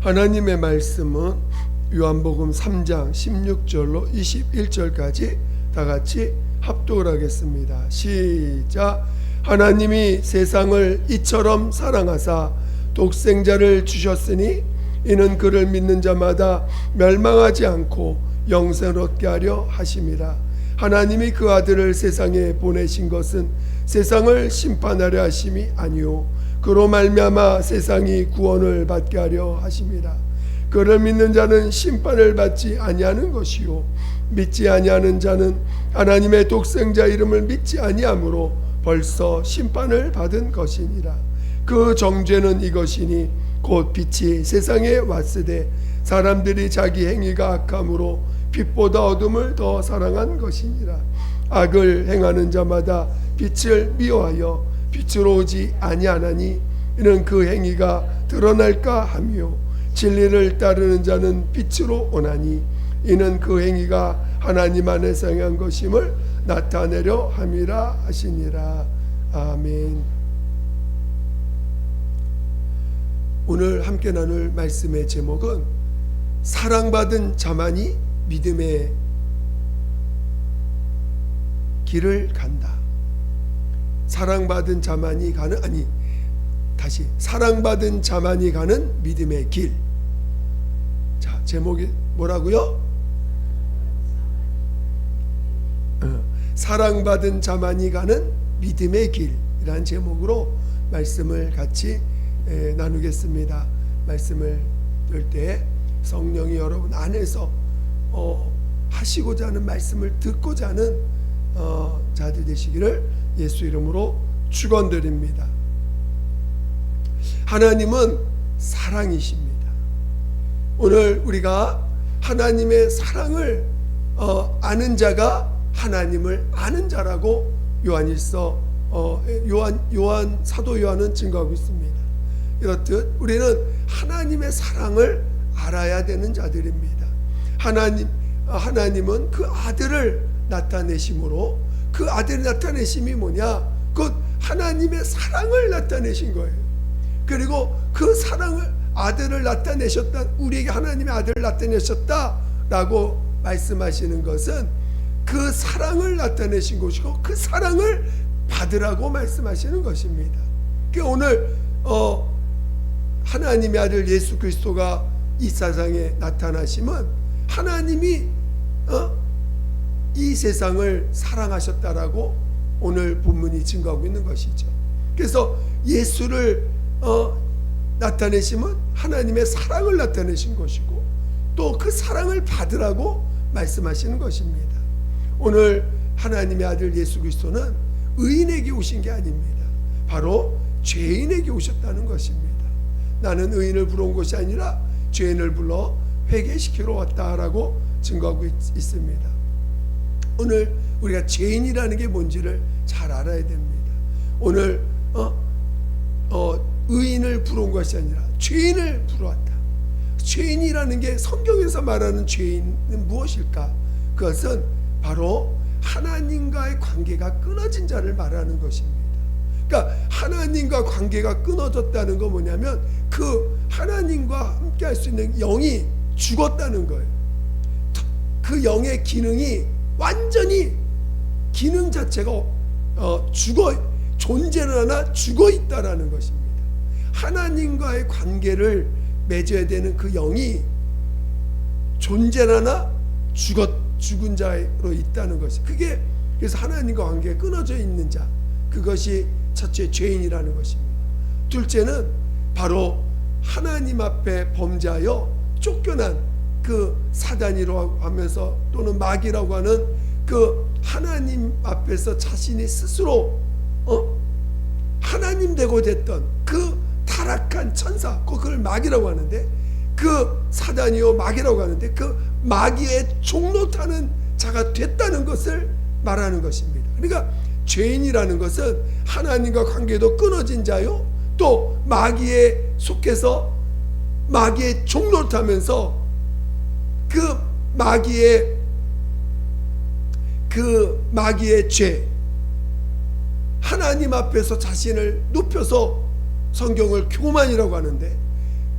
하나님의 말씀은 요한복음 3장 16절로 21절까지 다 같이 합독을 하겠습니다. 시작. 하나님이 세상을 이처럼 사랑하사 독생자를 주셨으니 이는 그를 믿는 자마다 멸망하지 않고 영생을 얻게 하려 하심이라. 하나님이 그 아들을 세상에 보내신 것은 세상을 심판하려 하심이 아니요 그로 말미암아 세상이 구원을 받게 하려 하심이라. 그를 믿는 자는 심판을 받지 아니하는 것이요 믿지 아니하는 자는 하나님의 독생자 이름을 믿지 아니하므로 벌써 심판을 받은 것이니라. 그 정죄는 이것이니 곧 빛이 세상에 왔으되 사람들이 자기 행위가 악함으로 빛보다 어둠을 더 사랑한 것이니라. 악을 행하는 자마다 빛을 미워하여 빛으로 오지 아니하나니 이는 그 행위가 드러날까 하며 진리를 따르는 자는 빛으로 오나니 이는 그 행위가 하나님 안에서 행한 것임을 나타내려 함이라 하시니라. 아멘. 오늘 함께 나눌 말씀의 제목은 사랑받은 자만이 믿음의 길을 간다. 사랑받은 자만이 가는 사랑받은 자만이 가는 믿음의 길. 자, 제목이 뭐라고요? 사랑받은 자만이 가는 믿음의 길이라는 제목으로 말씀을 같이 나누겠습니다. 말씀을 들 때 성령이 여러분 안에서 하시고자 하는 말씀을 듣고자 하는 자들 되시기를 예수 이름으로 축원드립니다. 하나님은 사랑이십니다. 오늘 우리가 하나님의 사랑을 아는 자가 하나님을 아는 자라고 요한 사도 요한은 증거하고 있습니다. 이렇듯 우리는 하나님의 사랑을 알아야 되는 자들입니다. 하나님은 그 아들을 나타내심으로, 그 아들의 나타내심이 뭐냐? 곧 하나님의 사랑을 나타내신 거예요. 그리고 그 사랑을, 아들을 나타내셨다, 우리에게 하나님의 아들을 나타내셨다라고 말씀하시는 것은 그 사랑을 나타내신 것이고 그 사랑을 받으라고 말씀하시는 것입니다. 그러니까 오늘 하나님의 아들 예수 그리스도가 이 세상에 나타나심은 하나님이 이 세상을 사랑하셨다라고 오늘 본문이 증거하고 있는 것이죠. 그래서 예수를 나타내심은 하나님의 사랑을 나타내신 것이고 또 그 사랑을 받으라고 말씀하시는 것입니다. 오늘 하나님의 아들 예수 그리스도는 의인에게 오신 게 아닙니다. 바로 죄인에게 오셨다는 것입니다. 나는 의인을 부러운 것이 아니라 죄인을 불러 회개시키러 왔다라고 증거하고 있습니다. 오늘 우리가 죄인이라는 게 뭔지를 잘 알아야 됩니다. 오늘 의인을 부러운 것이 아니라 죄인을 부러웠다. 죄인이라는 게 성경에서 말하는 죄인은 무엇일까? 그것은 바로 하나님과의 관계가 끊어진 자를 말하는 것입니다. 그러니까 하나님과 관계가 끊어졌다는 건 뭐냐면 그 하나님과 함께 할 수 있는 영이 죽었다는 거예요. 그 영의 기능이 완전히 기능 자체가 존재는 하나 죽어 있다라는 것입니다. 하나님과의 관계를 맺어야 되는 그 영이 존재는 하나 죽은 자로 있다는 것이, 그게 그래서 하나님과 관계가 끊어져 있는 자, 그것이 첫째 죄인이라는 것입니다. 둘째는 바로 하나님 앞에 범죄하여 쫓겨난 그 사단이라고 하면서 또는 마귀라고 하는 그 하나님 앞에서 자신이 스스로 하나님 되고 됐던 그 타락한 천사, 그걸 마귀라고 하는데, 그 사단이요 마귀라고 하는데 그 마귀의 종노타는 자가 됐다는 것을 말하는 것입니다. 그러니까 죄인이라는 것은 하나님과 관계도 끊어진 자요, 또 마귀에 속해서 마귀의 종노타면서 그 마귀의 죄, 하나님 앞에서 자신을 높여서 성경을 교만이라고 하는데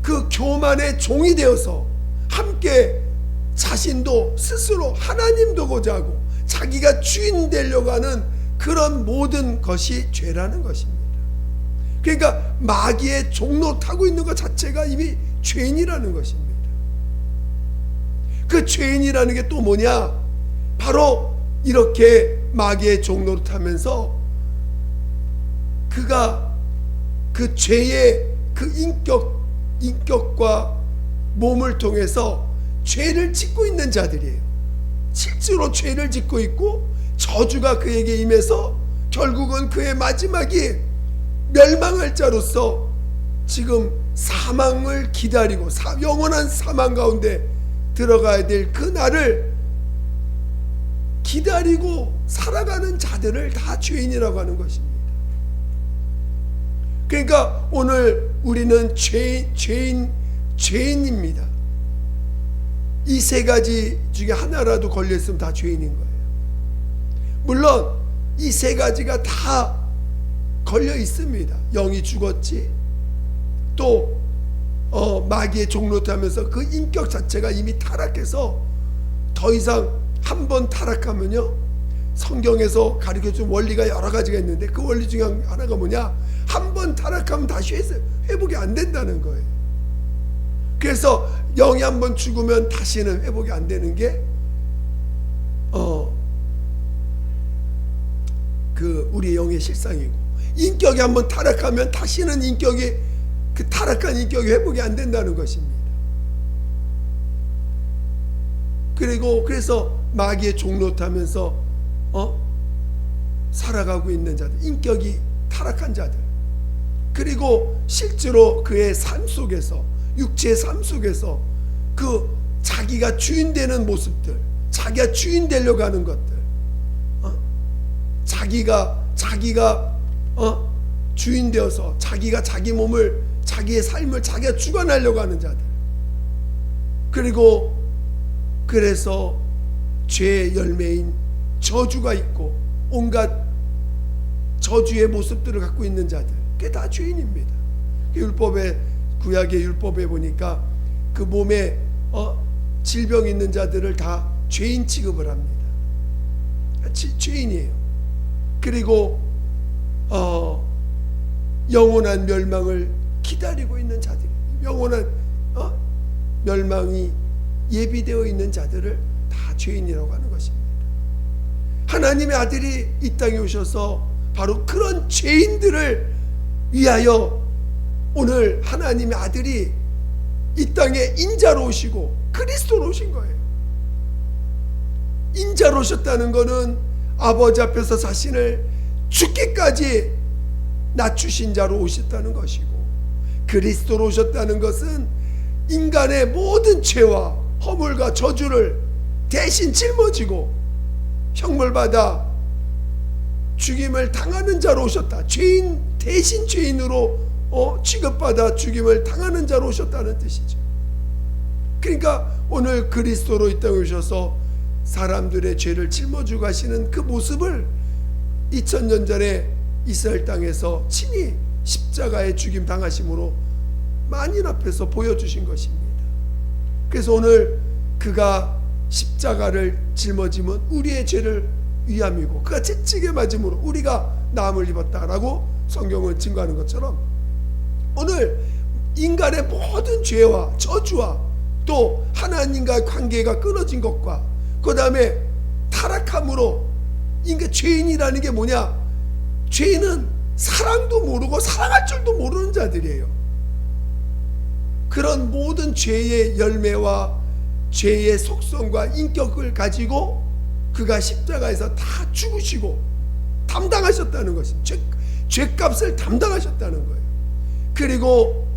그 교만의 종이 되어서 함께 자신도 스스로 하나님 되고자 하고 자기가 주인 되려고 하는 그런 모든 것이 죄라는 것입니다. 그러니까 마귀의 종로 타고 있는 것 자체가 이미 죄인이라는 것입니다. 그 죄인이라는 게 또 뭐냐? 바로 이렇게 마귀의 종로를 타면서 그가 그 죄의 그 인격과 몸을 통해서 죄를 짓고 있는 자들이에요. 실제로 죄를 짓고 있고 저주가 그에게 임해서 결국은 그의 마지막이 멸망할 자로서 지금 사망을 기다리고 영원한 사망 가운데 들어가야 될 그 날을 기다리고 살아가는 자들을 다 죄인이라고 하는 것입니다. 그러니까 오늘 우리는 죄인입니다. 이 세 가지 중에 하나라도 걸렸으면 다 죄인인 거예요. 물론 이 세 가지가 다 걸려 있습니다. 영이 죽었지, 또 마귀의 종로 타면서 그 인격 자체가 이미 타락해서 더 이상 한번 타락하면요, 성경에서 가르쳐준 원리가 여러 가지가 있는데 그 원리 중에 하나가 뭐냐? 한번 타락하면 다시 회복이 안 된다는 거예요. 그래서 영이 한번 죽으면 다시는 회복이 안 되는 게 그 우리의 영의 실상이고, 인격이 한번 타락하면 다시는 그 타락한 인격이 회복이 안 된다는 것입니다. 그래서 마귀의 종로 타면서 살아가고 있는 자들, 인격이 타락한 자들, 그리고 실제로 그의 삶 속에서, 육체의 삶 속에서 그 자기가 주인 되는 모습들, 자기가 주인 되려고 하는 것들, 자기가 주인 되어서 자기가 자기 몸을, 자기의 삶을 자기가 주관하려고 하는 자들, 그리고 그래서 죄의 열매인 저주가 있고 온갖 저주의 모습들을 갖고 있는 자들, 그게 다 죄인입니다. 구약의 율법에 보니까 그 몸에 질병 있는 자들을 다 죄인 취급을 합니다. 죄인이에요. 그리고 영원한 멸망을 기다리고 있는 자들, 영원한 멸망이 예비되어 있는 자들을 다 죄인이라고 하는 것입니다. 하나님의 아들이 이 땅에 오셔서 바로 그런 죄인들을 위하여 오늘 하나님의 아들이 이 땅에 인자로 오시고 그리스도로 오신 거예요. 인자로 오셨다는 것은 아버지 앞에서 자신을 죽기까지 낮추신 자로 오셨다는 것이고, 그리스도로 오셨다는 것은 인간의 모든 죄와 허물과 저주를 대신 짊어지고 형벌받아 죽임을 당하는 자로 오셨다. 죄인 대신 죄인으로 취급받아 죽임을 당하는 자로 오셨다는 뜻이죠. 그러니까 오늘 그리스도로 이 땅에 오셔서 사람들의 죄를 짊어지고 가시는 그 모습을 2000년 전에 이스라엘 땅에서 친히 십자가에 죽임 당하심으로 만인 앞에서 보여주신 것입니다. 그래서 오늘 그가 십자가를 짊어지면 우리의 죄를 위함이고, 그가 채찍에 맞음으로 우리가 나음을 입었다라고 성경을 증거하는 것처럼, 오늘 인간의 모든 죄와 저주와 또 하나님과의 관계가 끊어진 것과 그 다음에 타락함으로 인간 죄인이라는 게 뭐냐? 죄인은 사랑도 모르고 사랑할 줄도 모르는 자들이에요. 그런 모든 죄의 열매와 죄의 속성과 인격을 가지고 그가 십자가에서 다 죽으시고 담당하셨다는 것입니다. 죄값을 담당하셨다는 거예요. 그리고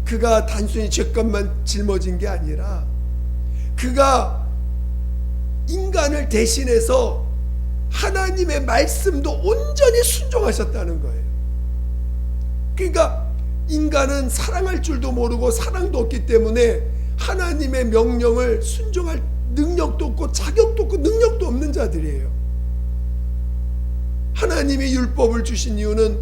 그가 단순히 죄값만 짊어진 게 아니라 그가 인간을 대신해서 하나님의 말씀도 온전히 순종하셨다는 거예요. 그러니까 인간은 사랑할 줄도 모르고 사랑도 없기 때문에 하나님의 명령을 순종할 능력도 없고 자격도 없고 능력도 없는 자들이에요. 하나님이 율법을 주신 이유는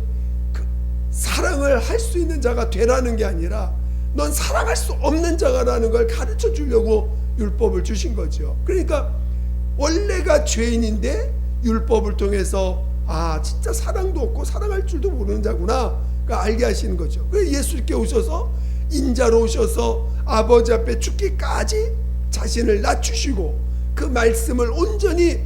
그 사랑을 할 수 있는 자가 되라는 게 아니라 넌 사랑할 수 없는 자가라는 걸 가르쳐 주려고 율법을 주신 거죠. 그러니까 원래가 죄인인데 율법을 통해서 진짜 사랑도 없고 사랑할 줄도 모르는 자구나 알게 하시는 거죠. 그래서 예수님께 오셔서 인자로 오셔서 아버지 앞에 죽기까지 자신을 낮추시고 그 말씀을 온전히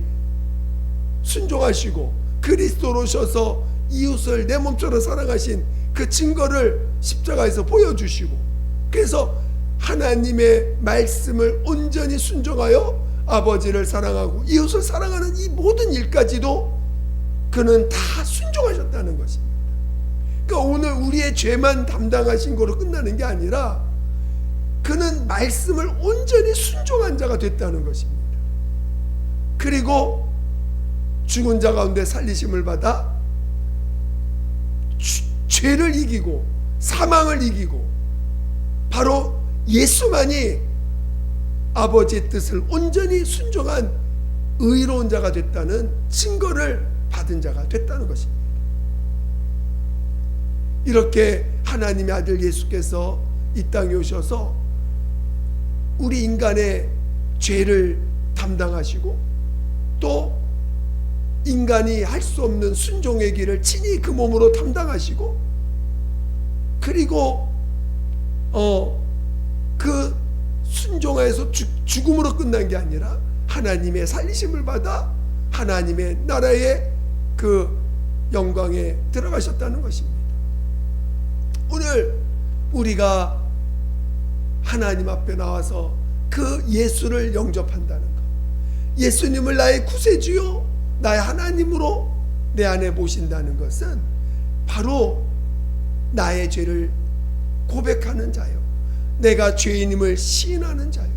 순종하시고 그리스도로 오셔서 이웃을 내 몸처럼 사랑하신 그 증거를 십자가에서 보여주시고, 그래서 하나님의 말씀을 온전히 순종하여 아버지를 사랑하고 이웃을 사랑하는 이 모든 일까지도 그는 다 순종하셨다는 것입니다. 그러니까 오늘 우리의 죄만 담당하신 거로 끝나는 게 아니라 그는 말씀을 온전히 순종한 자가 됐다는 것입니다. 그리고 죽은 자 가운데 살리심을 받아 죄를 이기고 사망을 이기고 바로 예수만이 아버지의 뜻을 온전히 순종한 의로운 자가 됐다는 증거를 받은 자가 됐다는 것입니다. 이렇게 하나님의 아들 예수께서 이 땅에 오셔서 우리 인간의 죄를 담당하시고 또 인간이 할 수 없는 순종의 길을 친히 그 몸으로 담당하시고, 그리고 그 순종하여서 죽음으로 끝난 게 아니라 하나님의 살리심을 받아 하나님의 나라의 그 영광에 들어가셨다는 것입니다. 오늘 우리가 하나님 앞에 나와서 그 예수를 영접한다는 것, 예수님을 나의 구세주요 나의 하나님으로 내 안에 모신다는 것은 바로 나의 죄를 고백하는 자요, 내가 죄인임을 시인하는 자요,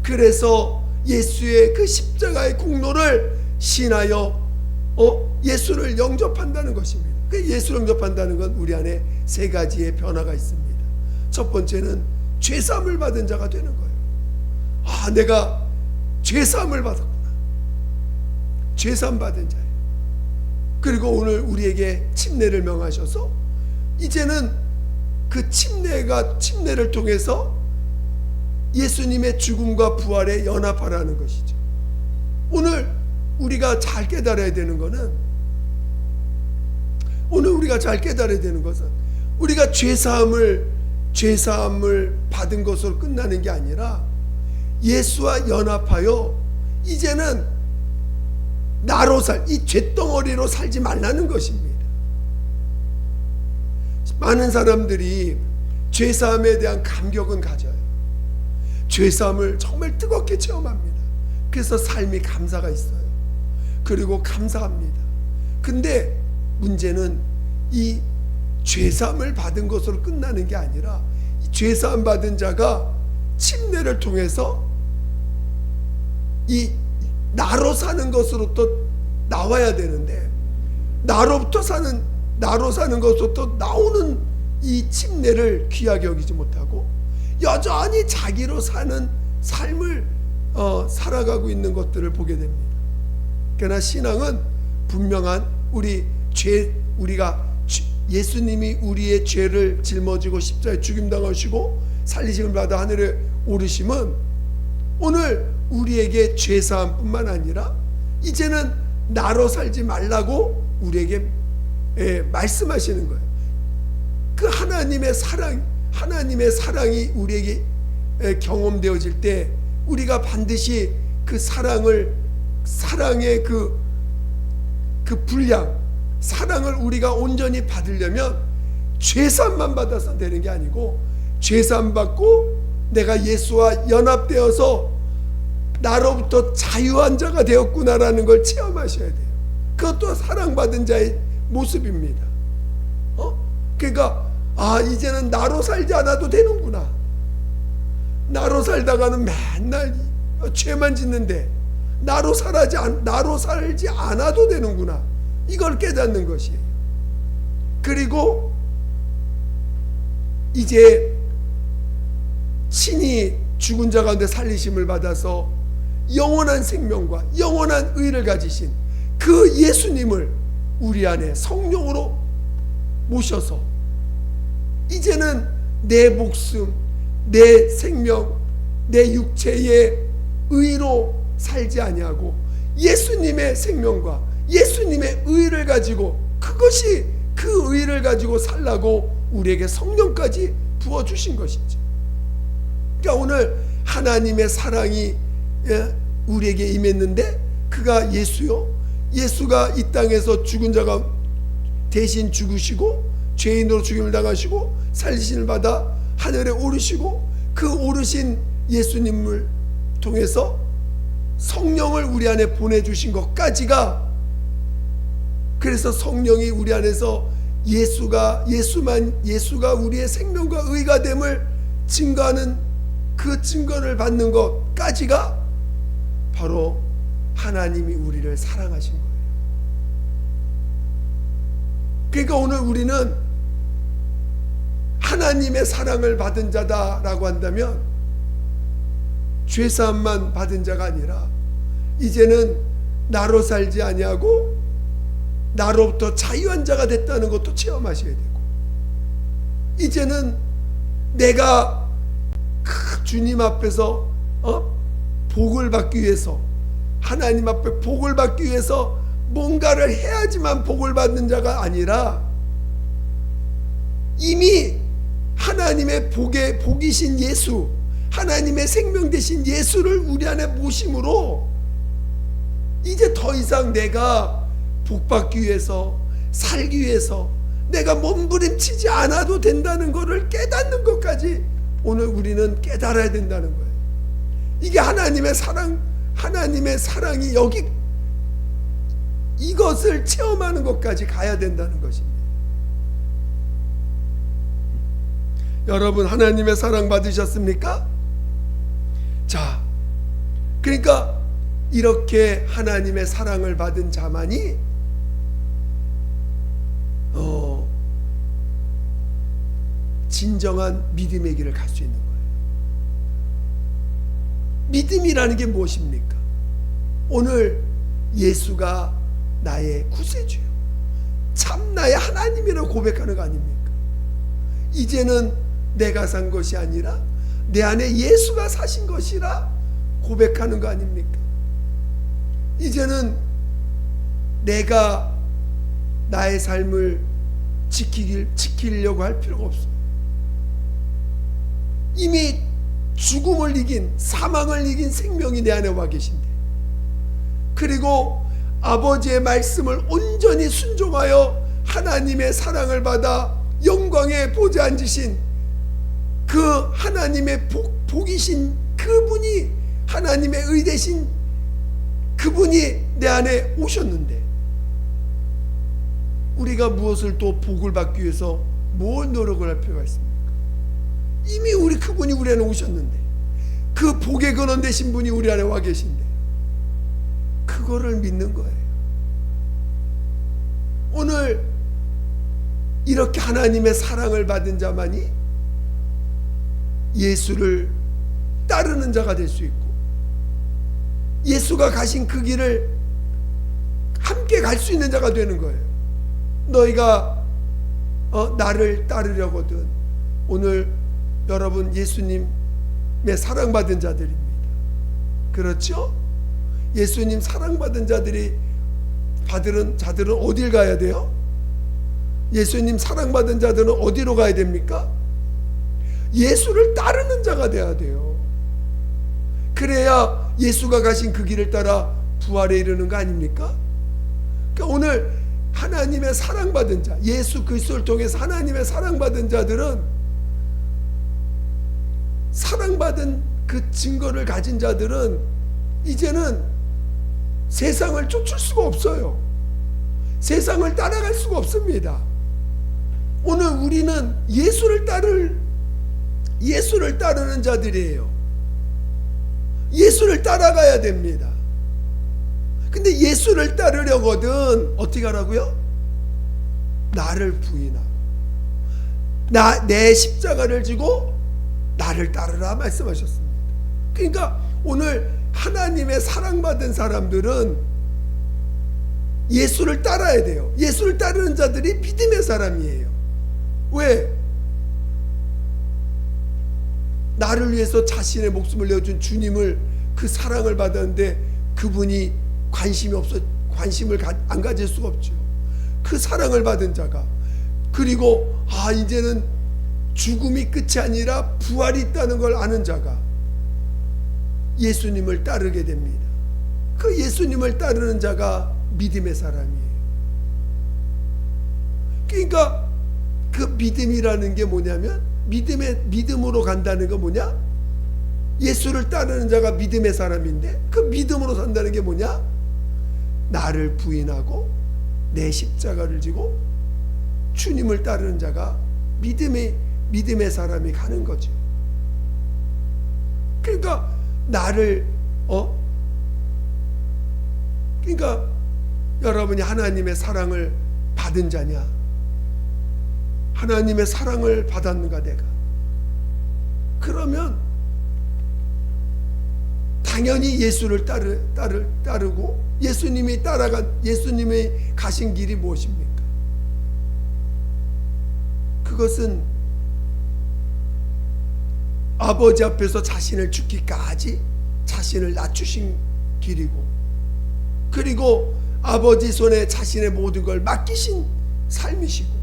그래서 예수의 그 십자가의 공로를 시인하여 예수를 영접한다는 것입니다. 그 예수를 영접한다는 건 우리 안에 세 가지의 변화가 있습니다. 첫 번째는 죄사함을 받은 자가 되는 거예요. 내가 죄사함을 받았구나. 죄사함 받은 자예요. 그리고 오늘 우리에게 침례를 명하셔서 이제는 그 침례를 통해서 예수님의 죽음과 부활에 연합하라는 것이죠. 오늘 우리가 잘 깨달아야 되는 것은 우리가 죄사함을 받은 것으로 끝나는 게 아니라 예수와 연합하여 이제는 나로 이 죄덩어리로 살지 말라는 것입니다. 많은 사람들이 죄사함에 대한 감격은 가져요. 죄사함을 정말 뜨겁게 체험합니다. 그래서 삶이 감사가 있어요. 그리고 감사합니다. 근데 문제는 이 죄사함을 받은 것으로 끝나는 게 아니라 이 죄사함 받은 자가 침례를 통해서 이 나로 사는 것으로 또 나와야 되는데, 나로 사는 것으로 또 나오는 이 침례를 귀하게 여기지 못하고 여전히 자기로 사는 삶을 살아가고 있는 것들을 보게 됩니다. 그러나 신앙은 분명한 우리가 예수님이 우리의 죄를 짊어지고 십자가에 죽임당하시고 살리심을 받아 하늘에 오르심은 오늘 우리에게 죄사함뿐만 아니라 이제는 나로 살지 말라고 우리에게 말씀하시는 거예요. 그 하나님의 사랑이 우리에게 경험되어질 때 우리가 반드시 그 사랑의 그 분량, 사랑을 우리가 온전히 받으려면 죄사함만 받아서 되는 게 아니고 죄사함 받고 내가 예수와 연합되어서 나로부터 자유한 자가 되었구나라는 걸 체험하셔야 돼요. 그것도 사랑받은 자의 모습입니다. 그러니까 이제는 나로 살지 않아도 되는구나. 나로 살다가는 맨날 죄만 짓는데 나로 살지 않아도 되는구나. 이걸 깨닫는 것이에요. 그리고 이제 친히 죽은 자 가운데 살리심을 받아서 영원한 생명과 영원한 의를 가지신 그 예수님을 우리 안에 성령으로 모셔서 이제는 내 목숨, 내 생명, 내 육체의 의로 살지 아니하고 예수님의 생명과 예수님의 의를 가지고, 그것이 그 의를 가지고 살라고 우리에게 성령까지 부어주신 것이죠. 그러니까 오늘 하나님의 사랑이 우리에게 임했는데, 그가 예수요, 예수가 이 땅에서 죽은 자가 대신 죽으시고 죄인으로 죽임을 당하시고 살리심을 받아 하늘에 오르시고, 그 오르신 예수님을 통해서 성령을 우리 안에 보내주신 것까지가, 그래서 성령이 우리 안에서 예수가 우리의 생명과 의가 됨을 증거하는 그 증거를 받는 것까지가 바로 하나님이 우리를 사랑하신 거예요. 그러니까 오늘 우리는 하나님의 사랑을 받은 자다라고 한다면 죄사함만 받은 자가 아니라 이제는 나로 살지 아니하고 나로부터 자유한 자가 됐다는 것도 체험하셔야 되고, 이제는 내가 주님 앞에서 복을 받기 위해서, 하나님 앞에 복을 받기 위해서 뭔가를 해야지만 복을 받는 자가 아니라, 이미 하나님의 복이신 예수, 하나님의 생명 되신 예수를 우리 안에 모심으로 이제 더 이상 내가 복 받기 위해서, 살기 위해서 내가 몸부림치지 않아도 된다는 것을 깨닫는 것까지 오늘 우리는 깨달아야 된다는 거예요. 이게 하나님의 사랑이 여기 이것을 체험하는 것까지 가야 된다는 것입니다. 여러분, 하나님의 사랑 받으셨습니까? 자, 그러니까 이렇게 하나님의 사랑을 받은 자만이 진정한 믿음의 길을 갈 수 있는 거예요. 믿음이라는 게 무엇입니까? 오늘 예수가 나의 구세주요, 참 나의 하나님이라고 고백하는 거 아닙니까? 이제는 내가 산 것이 아니라 내 안에 예수가 사신 것이라 고백하는 거 아닙니까? 이제는 내가 나의 삶을 지키려고 할 필요가 없어요. 이미 죽음을 이긴, 사망을 이긴 생명이 내 안에 와 계신데, 그리고 아버지의 말씀을 온전히 순종하여 하나님의 사랑을 받아 영광의 보좌에 앉으신 그 하나님의 복이신 그분이, 하나님의 의 되신 그분이 내 안에 오셨는데, 우리가 무엇을 또 복을 받기 위해서 뭘 노력을 할 필요가 있습니까? 이미 그분이 우리 안에 오셨는데, 그 복의 근원 되신 분이 우리 안에 와 계신데, 그거를 믿는 거예요. 오늘 이렇게 하나님의 사랑을 받은 자만이 예수를 따르는 자가 될 수 있고, 예수가 가신 그 길을 함께 갈 수 있는 자가 되는 거예요. 너희가 나를 따르려거든, 오늘 여러분 예수님의 사랑받은 자들입니다. 그렇죠? 예수님 사랑받은 자들은 어딜 가야 돼요? 예수님 사랑받은 자들은 어디로 가야 됩니까? 예수를 따르는 자가 돼야 돼요. 그래야 예수가 가신 그 길을 따라 부활에 이르는 거 아닙니까? 그러니까 오늘 하나님의 사랑받은 자, 예수 그리스도를 통해서 하나님의 사랑받은 자들은, 사랑받은 그 증거를 가진 자들은 이제는 세상을 쫓을 수가 없어요. 세상을 따라갈 수가 없습니다. 오늘 우리는 예수를 따르는 자들이에요. 예수를 따라가야 됩니다. 근데 예수를 따르려거든 어떻게 하라고요? 나를 부인하고 내 십자가를 지고 나를 따르라 말씀하셨습니다. 그러니까 오늘 하나님의 사랑받은 사람들은 예수를 따라야 돼요. 예수를 따르는 자들이 믿음의 사람이에요. 왜? 나를 위해서 자신의 목숨을 내어준 주님을, 그 사랑을 받았는데 그분이 관심을 안 가질 수가 없죠. 그 사랑을 받은 자가, 그리고 이제는 죽음이 끝이 아니라 부활이 있다는 걸 아는 자가 예수님을 따르게 됩니다. 그 예수님을 따르는 자가 믿음의 사람이에요. 그러니까 그 믿음이라는 게 뭐냐면, 믿음으로 간다는 거 뭐냐? 예수를 따르는 자가 믿음의 사람인데, 그 믿음으로 산다는 게 뭐냐? 나를 부인하고 내 십자가를 지고 주님을 따르는 자가 믿음의 사람이 가는 거죠. 그러니까 그러니까 여러분이 하나님의 사랑을 받은 자냐? 하나님의 사랑을 받았는가 내가? 그러면 당연히 예수를 따르고, 예수님이 가신 길이 무엇입니까? 그것은 아버지 앞에서 자신을 죽기까지 자신을 낮추신 길이고, 그리고 아버지 손에 자신의 모든 걸 맡기신 삶이시고,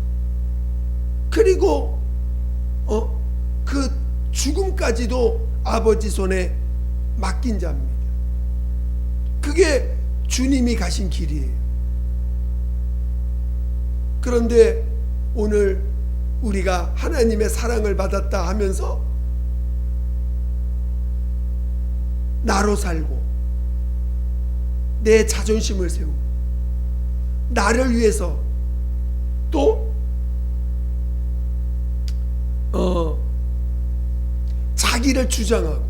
그리고 그 죽음까지도 아버지 손에 맡긴 자입니다. 그게 주님이 가신 길이에요. 그런데 오늘 우리가 하나님의 사랑을 받았다 하면서 나로 살고 내 자존심을 세우고 나를 위해서 또 자기를 주장하고,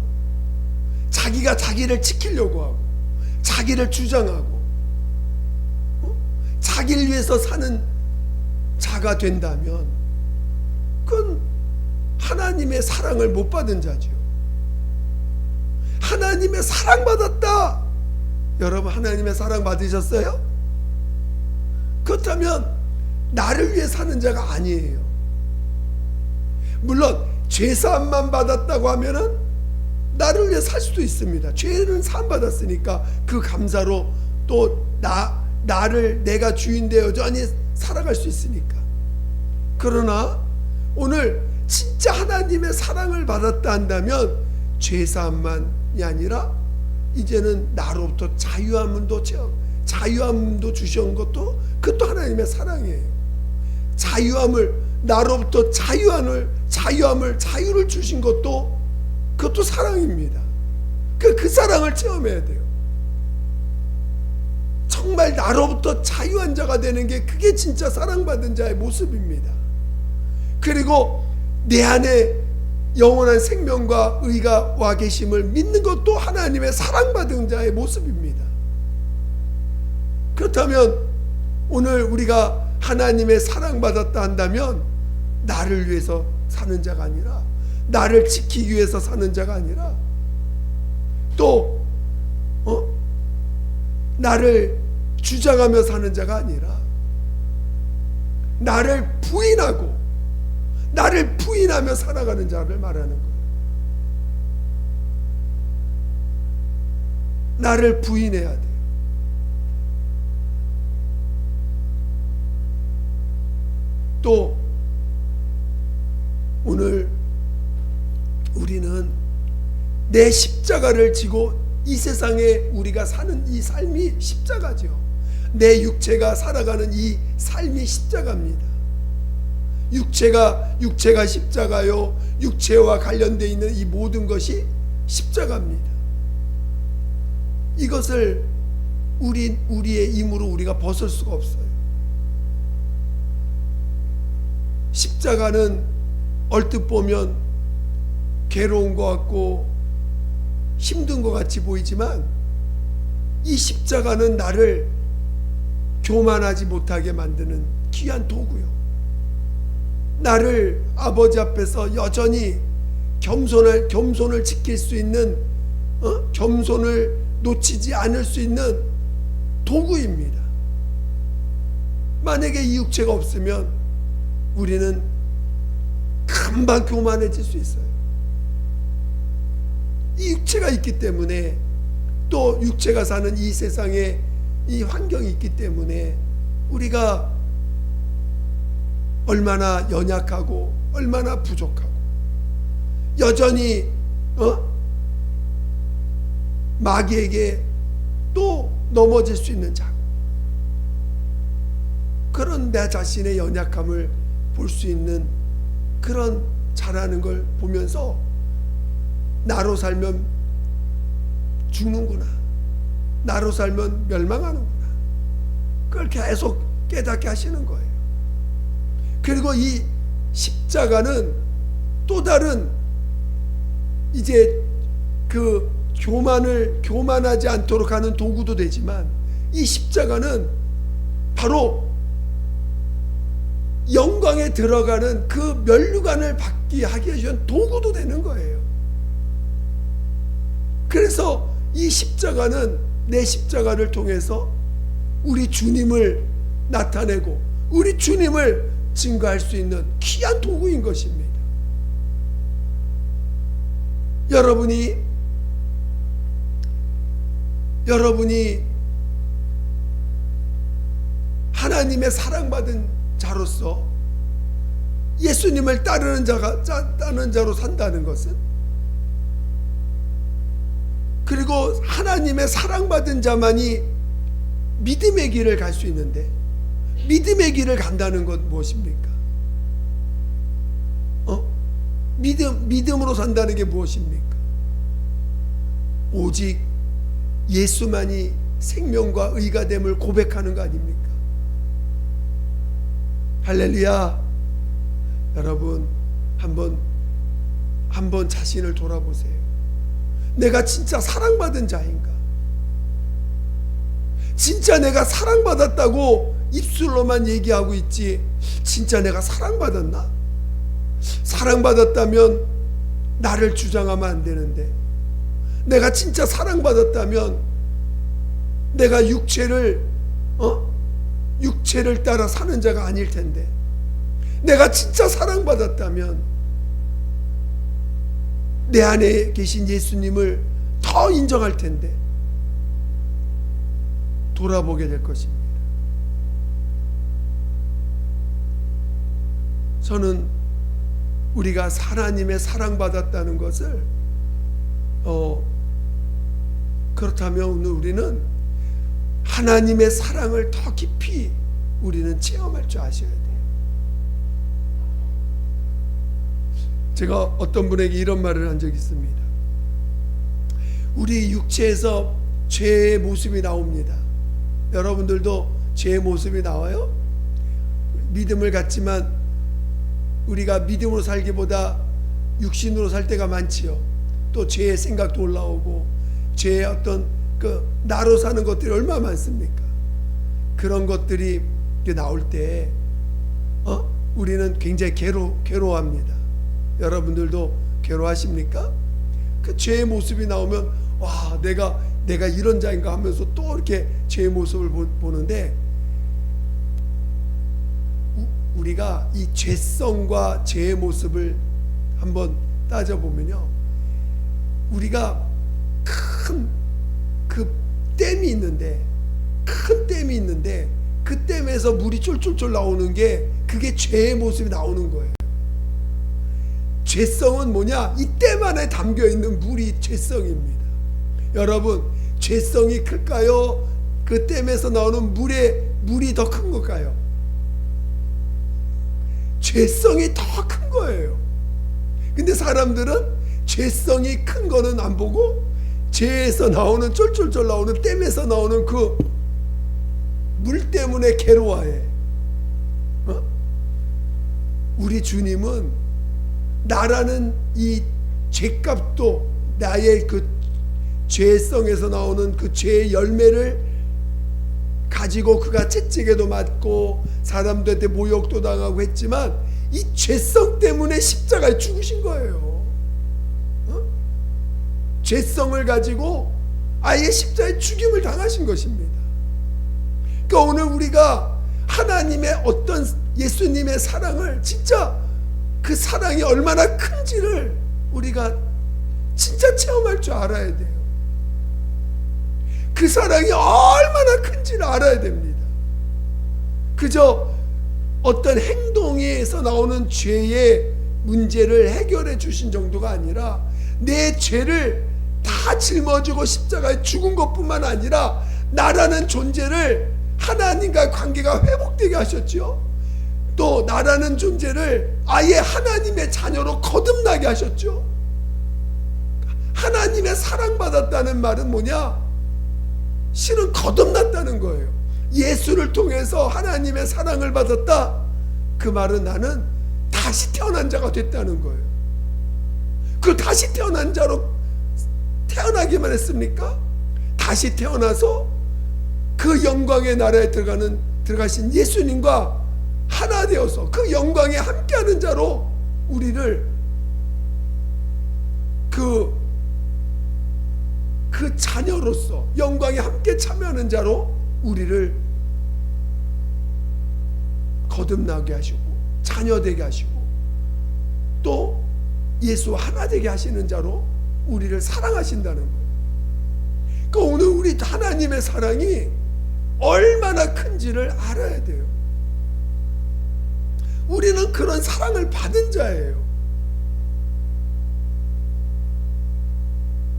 자기가 자기를 지키려고 하고, 자기를 주장하고, 자기를 위해서 사는 자가 된다면 그건 하나님의 사랑을 못 받은 자죠. 하나님의 사랑 받았다. 여러분, 하나님의 사랑 받으셨어요? 그렇다면 나를 위해 사는 자가 아니에요. 물론 죄사함만 받았다고 하면은 나를 위해 살 수도 있습니다. 죄는 사함 받았으니까 그 감사로 또 나를 내가 주인되어 여전히 살아갈 수 있으니까. 그러나 오늘 진짜 하나님의 사랑을 받았다 한다면 죄사함만이 아니라 이제는 나로부터 자유함도 주신 것도, 그것도 하나님의 사랑이에요. 나로부터 자유를 주신 것도, 그것도 사랑입니다. 그 사랑을 체험해야 돼요. 정말 나로부터 자유한 자가 되는 게, 그게 진짜 사랑받은 자의 모습입니다. 그리고 내 안에 영원한 생명과 의가 와 계심을 믿는 것도 하나님의 사랑받은 자의 모습입니다. 그렇다면 오늘 우리가 하나님의 사랑받았다 한다면 나를 위해서 사는 자가 아니라, 나를 지키기 위해서 사는 자가 아니라, 또 나를 주장하며 사는 자가 아니라 나를 부인하며 살아가는 자를 말하는 거예요. 나를 부인해야 돼요. 또 오늘 우리는 내 십자가를 지고 이 세상에 우리가 사는 이 삶이 십자가죠. 내 육체가 살아가는 이 삶이 십자가입니다. 육체가 십자가요. 육체와 관련되어 있는 이 모든 것이 십자가입니다. 이것을 우리의 힘으로 우리가 벗을 수가 없어요. 십자가는 얼뜻 보면 괴로운 것 같고 힘든 것 같이 보이지만, 이 십자가는 나를 교만하지 못하게 만드는 귀한 도구요. 나를 아버지 앞에서 여전히 겸손을 지킬 수 있는, 겸손을 놓치지 않을 수 있는 도구입니다. 만약에 이 육체가 없으면 우리는 금방 교만해질 수 있어요. 이 육체가 있기 때문에, 또 육체가 사는 이 세상에 이 환경이 있기 때문에 우리가 얼마나 연약하고 얼마나 부족하고 여전히 마귀에게 또 넘어질 수 있는 자고, 그런 내 자신의 연약함을 볼 수 있는 그런 자라는 걸 보면서 나로 살면 죽는구나, 나로 살면 멸망하는구나, 그걸 계속 깨닫게 하시는 거예요. 그리고 이 십자가는 또 다른 이제 그 교만하지 않도록 하는 도구도 되지만, 이 십자가는 바로 영광에 들어가는 그 면류관을 받게 하기 위한 도구도 되는 거예요. 그래서 이 십자가는 내 십자가를 통해서 우리 주님을 나타내고 우리 주님을 증거할 수 있는 귀한 도구인 것입니다. 여러분이 하나님의 사랑받은 자로서 예수님을 따르는 자로 산다는 것은, 그리고 하나님의 사랑받은 자만이 믿음의 길을 갈 수 있는데, 믿음의 길을 간다는 것 무엇입니까? 믿음으로 산다는 게 무엇입니까? 오직 예수만이 생명과 의가 됨을 고백하는 거 아닙니까? 할렐루야. 여러분, 한번 자신을 돌아보세요. 내가 진짜 사랑받은 자인가? 진짜 내가 사랑받았다고 입술로만 얘기하고 있지, 진짜 내가 사랑받았나? 사랑받았다면 나를 주장하면 안 되는데, 내가 진짜 사랑받았다면 내가 육체를 따라 사는 자가 아닐 텐데, 내가 진짜 사랑받았다면 내 안에 계신 예수님을 더 인정할 텐데, 돌아보게 될 것입니다. 저는 우리가 하나님의 사랑받았다는 것을 그렇다면 오늘 우리는 하나님의 사랑을 더 깊이 우리는 체험할 줄 아셔야 돼요. 제가 어떤 분에게 이런 말을 한 적이 있습니다. 우리 육체에서 죄의 모습이 나옵니다. 여러분들도 죄의 모습이 나와요? 믿음을 갖지만 우리가 믿음으로 살기보다 육신으로 살 때가 많지요. 또 죄의 생각도 올라오고, 죄의 어떤 나로 사는 것들이 얼마나 많습니까? 그런 것들이 나올 때 우리는 굉장히 괴로워합니다. 여러분들도 괴로워하십니까? 그 죄의 모습이 나오면 와, 내가 이런 자인가 하면서 또 이렇게 죄의 모습을 보는데, 우리가 이 죄성과 죄의 모습을 한번 따져보면요, 우리가 큰 댐이 있는데, 그 댐에서 물이 쫄쫄쫄 나오는 게, 그게 죄의 모습이 나오는 거예요. 죄성은 뭐냐? 이 댐 안에 담겨 있는 물이 죄성입니다. 여러분, 죄성이 클까요? 그 댐에서 나오는 물이 더 큰 걸까요? 죄성이 더 큰 거예요. 근데 사람들은 죄성이 큰 거는 안 보고, 죄에서 나오는 쫄쫄쫄 나오는 댐에서 나오는 그 물 때문에 괴로워해. 우리 주님은 나라는 이 죄값도, 나의 그 죄성에서 나오는 그 죄의 열매를 가지고 그가 채찍에도 맞고 사람들한테 모욕도 당하고 했지만, 이 죄성 때문에 십자가에 죽으신 거예요. 죄성을 가지고 아예 십자가에 죽임을 당하신 것입니다. 그러니까 오늘 우리가 하나님의 어떤 예수님의 사랑을, 진짜 그 사랑이 얼마나 큰지를 우리가 진짜 체험할 줄 알아야 돼요. 그 사랑이 얼마나 큰지를 알아야 됩니다. 그저 어떤 행동에서 나오는 죄의 문제를 해결해 주신 정도가 아니라 내 죄를 다 짊어지고 십자가에 죽은 것뿐만 아니라 나라는 존재를 하나님과의 관계가 회복되게 하셨죠. 또 나라는 존재를 아예 하나님의 자녀로 거듭나게 하셨죠. 하나님의 사랑받았다는 말은 뭐냐? 실은 거듭났다는 거예요. 예수를 통해서 하나님의 사랑을 받았다. 그 말은 나는 다시 태어난 자가 됐다는 거예요. 그 다시 태어난 자로 태어나기만 했습니까? 다시 태어나서 그 영광의 나라에 들어가신 예수님과 하나 되어서 그 영광에 함께하는 자로 우리를 그 자녀로서 영광에 함께 참여하는 자로 우리를 거듭나게 하시고 자녀 되게 하시고 또 예수와 하나 되게 하시는 자로 우리를 사랑하신다는 거예요. 그러니까 오늘 우리 하나님의 사랑이 얼마나 큰지를 알아야 돼요. 우리는 그런 사랑을 받은 자예요.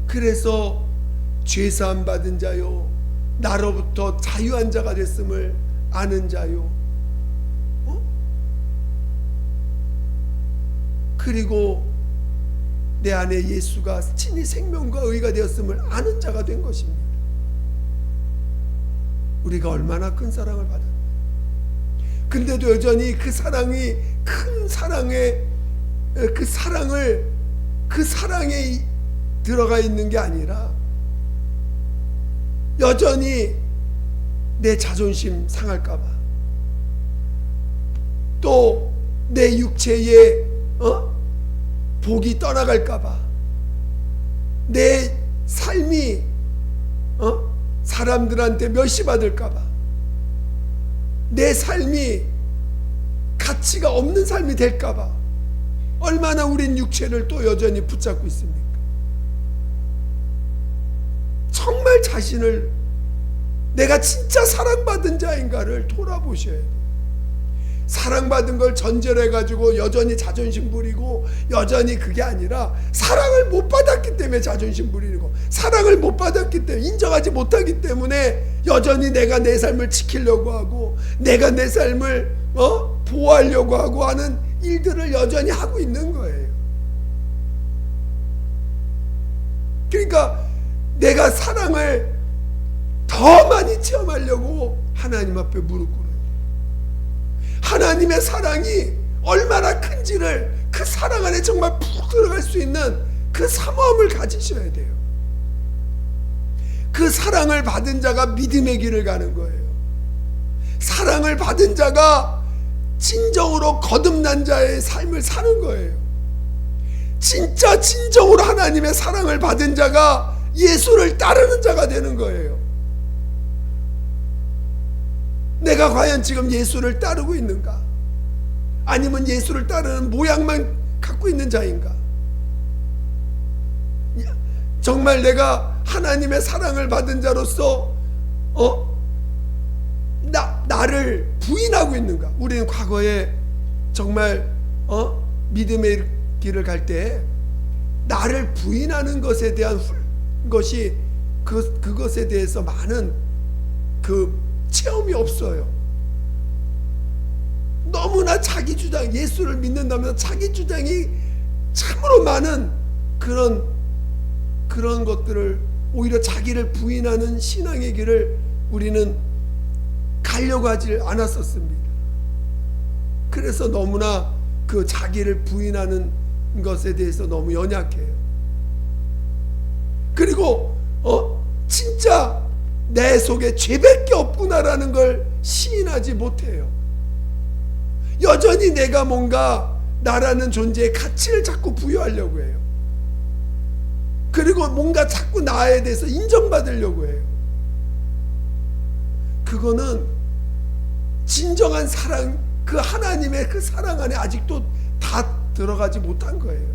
그래서 죄사함 받은 자요, 나로부터 자유한 자가 됐음을 아는 자요, 그리고 내 안에 예수가 친히 생명과 의가 되었음을 아는 자가 된 것입니다. 우리가 얼마나 큰 사랑을 받았나. 근데도 여전히 그 사랑이 큰 사랑에 그 사랑에 들어가 있는 게 아니라 여전히 내 자존심 상할까봐, 또 내 육체의 복이 떠나갈까봐, 내 삶이 사람들한테 멸시받을까봐, 내 삶이 가치가 없는 삶이 될까봐 얼마나 우린 육체를 또 여전히 붙잡고 있습니까? 정말 자신을 내가 진짜 사랑받은 자인가를 돌아보셔야 돼요. 사랑받은 걸 전제로 해가지고 여전히 자존심 부리고, 여전히 그게 아니라 사랑을 못 받았기 때문에 자존심 부리고, 사랑을 못 받았기 때문에, 인정하지 못하기 때문에 여전히 내가 내 삶을 지키려고 하고, 내가 내 삶을 보호하려고 하고 하는 일들을 여전히 하고 있는 거예요. 그러니까 내가 사랑을 더 많이 체험하려고 하나님 앞에 무릎 꿇어요. 하나님의 사랑이 얼마나 큰지를, 그 사랑 안에 정말 푹 들어갈 수 있는 그 사모함을 가지셔야 돼요. 그 사랑을 받은 자가 믿음의 길을 가는 거예요. 사랑을 받은 자가 진정으로 거듭난 자의 삶을 사는 거예요. 진짜 진정으로 하나님의 사랑을 받은 자가 예수를 따르는 자가 되는 거예요. 내가 과연 지금 예수를 따르고 있는가? 아니면 예수를 따르는 모양만 갖고 있는 자인가? 정말 내가 하나님의 사랑을 받은 자로서 나를 부인하고 있는가? 우리는 과거에 정말 믿음의 길을 갈 때 나를 부인하는 것에 대한 것이 그것에 대해서 많은 그 체험이 없어요. 너무나 자기 주장, 예수를 믿는다면서 자기 주장이 참으로 많은 그런 것들을, 오히려 자기를 부인하는 신앙의 길을 우리는 가려고 하지 않았었습니다. 그래서 너무나 그 자기를 부인하는 것에 대해서 너무 연약해요. 그리고 진짜 내 속에 죄밖에 없구나라는 걸 시인하지 못해요. 여전히 내가 뭔가 나라는 존재의 가치를 자꾸 부여하려고 해요. 그리고 뭔가 자꾸 나에 대해서 인정받으려고 해요. 그거는 진정한 사랑, 그 하나님의 그 사랑 안에 아직도 다 들어가지 못한 거예요.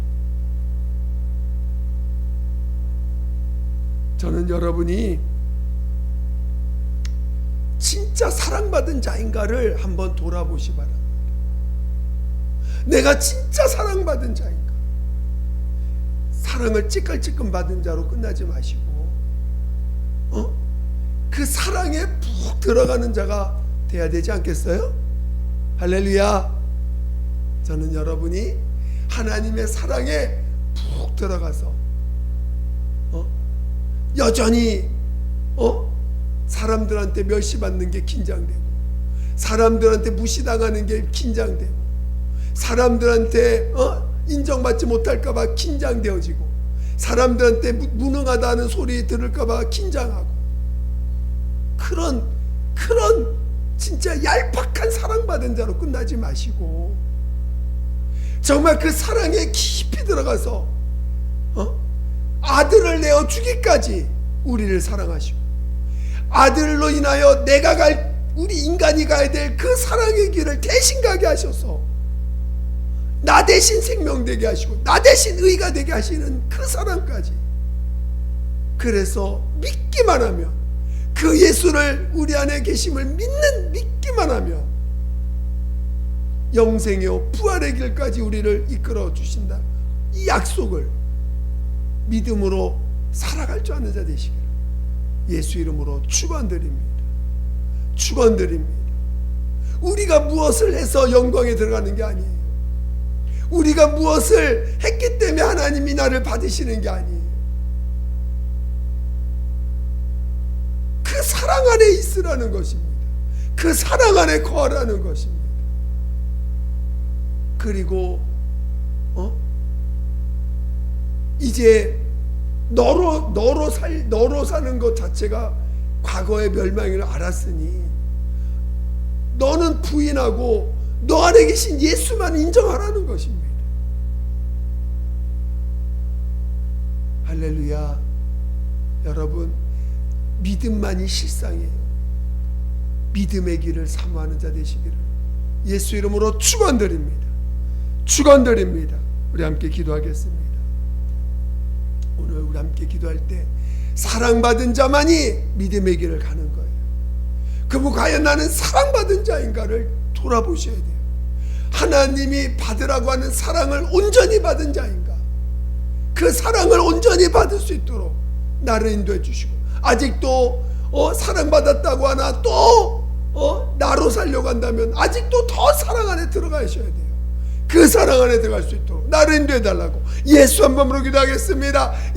저는 여러분이 진짜 사랑받은 자인가를 한번 돌아보시 바랍니다. 내가 진짜 사랑받은 자인가? 사랑을 찌끌찌끌 받은 자로 끝나지 마시고 그 사랑에 푹 들어가는 자가 돼야 되지 않겠어요? 할렐루야. 저는 여러분이 하나님의 사랑에 푹 들어가서 여전히 사람들한테 멸시받는 게 긴장되고, 사람들한테 무시당하는 게 긴장되고, 사람들한테 인정받지 못할까봐 긴장되어지고, 사람들한테 무능하다는 소리 들을까봐 긴장하고, 그런 진짜 얄팍한 사랑받은 자로 끝나지 마시고 정말 그 사랑에 깊이 들어가서 아들을 내어 주기까지 우리를 사랑하시고, 아들로 인하여 내가 우리 인간이 가야 될 그 사랑의 길을 대신 가게 하셔서 나 대신 생명 되게 하시고 나 대신 의가 되게 하시는 그 사랑까지, 그래서 믿기만 하면, 그 예수를 우리 안에 계심을 믿기만 하면 영생이요 부활의 길까지 우리를 이끌어 주신다. 이 약속을 믿음으로 살아갈 줄 아는 자 되시기를 예수 이름으로 축원드립니다. 축원드립니다. 우리가 무엇을 해서 영광에 들어가는 게 아니에요. 우리가 무엇을 했기 때문에 하나님이 나를 받으시는 게 아니에요. 그 사랑 안에 있으라는 것입니다. 그 사랑 안에 거하라는 것입니다. 그리고 이제 너로 사는 것 자체가 과거의 멸망을 알았으니 너는 부인하고 너 안에 계신 예수만 인정하라는 것입니다. 할렐루야. 여러분, 믿음만이 실상이에요. 믿음의 길을 사모하는 자 되시기를 예수 이름으로 축원드립니다. 축원드립니다. 우리 함께 기도하겠습니다. 오늘 우리 함께 기도할 때 사랑받은 자만이 믿음의 길을 가는 거예요. 그럼 과연 나는 사랑받은 자인가를 돌아보셔야 돼요. 하나님이 받으라고 하는 사랑을 온전히 받은 자인가? 그 사랑을 온전히 받을 수 있도록 나를 인도해 주시고, 아직도 사랑받았다고 하나 또 나로 살려고 한다면 아직도 더 사랑 안에 들어가셔야 돼요. 그 사랑 안에 들어갈 수 있도록 나를 인도해 달라고 예수 한 번으로 기도하겠습니다.